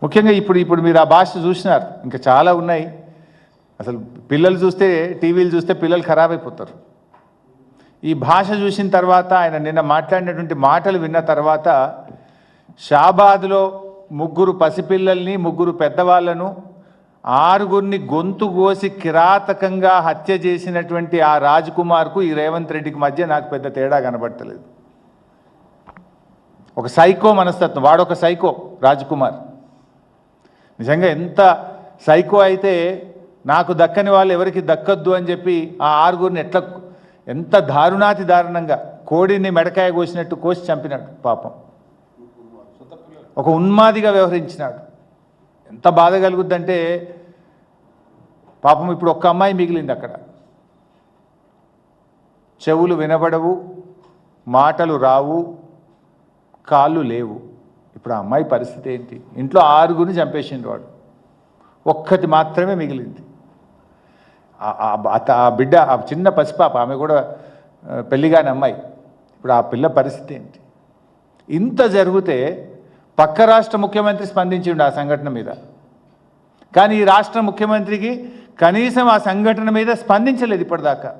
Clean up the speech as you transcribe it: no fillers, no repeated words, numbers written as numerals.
ముఖ్యంగా ఇప్పుడు మీరు ఆ భాష చూసినారు, ఇంకా చాలా ఉన్నాయి. అసలు పిల్లలు చూస్తే, టీవీలు చూస్తే పిల్లలు ఖరాబ్ అయిపోతారు. ఈ భాష చూసిన తర్వాత, ఆయన నిన్న మాట్లాడినటువంటి మాటలు విన్న తర్వాత, షాబాద్లో 3 పసిపిల్లల్ని 3 పెద్దవాళ్లను 6గురిని గొంతు కోసి కిరాతకంగా హత్య చేసినటువంటి ఆ రాజ్ కుమార్కు ఈ రేవంత్ రెడ్డికి మధ్య నాకు పెద్ద తేడా కనబడతలేదు. ఒక సైకో మనస్తత్వం, వాడొక సైకో రాజ్ కుమార్. నిజంగా ఎంత సైకో అయితే నాకు దక్కని వాళ్ళు ఎవరికి దక్కద్దు అని చెప్పి ఆ 6గురిని ఎంత దారుణాతి దారుణంగా కోడిని మెడకాయ కోసినట్టు కోసి చంపినాడు. పాపం ఒక ఉన్మాదిగా వ్యవహరించినాడు. ఎంత బాధ కలుగుద్దంటే, పాపం ఇప్పుడు ఒక్క అమ్మాయి మిగిలింది అక్కడ. చెవులు వినబడవు, మాటలు రావు, కాళ్ళు లేవు. ఇప్పుడు ఆ అమ్మాయి పరిస్థితి ఏంటి? ఇంట్లో 6గురిని చంపేసిండు వాడు, ఒక్కటి మాత్రమే మిగిలింది. ఆ బిడ్డ, ఆ చిన్న పసిపాప, ఆమె కూడా పెళ్లిగాని అమ్మాయి. ఇప్పుడు ఆ పిల్ల పరిస్థితి ఏంటి? ఇంత జరిగితే పక్క రాష్ట్ర ముఖ్యమంత్రి స్పందించిండు ఆ సంఘటన మీద, కానీ ఈ రాష్ట్ర ముఖ్యమంత్రికి కనీసం ఆ సంఘటన మీద స్పందించలేదు ఇప్పటిదాకా.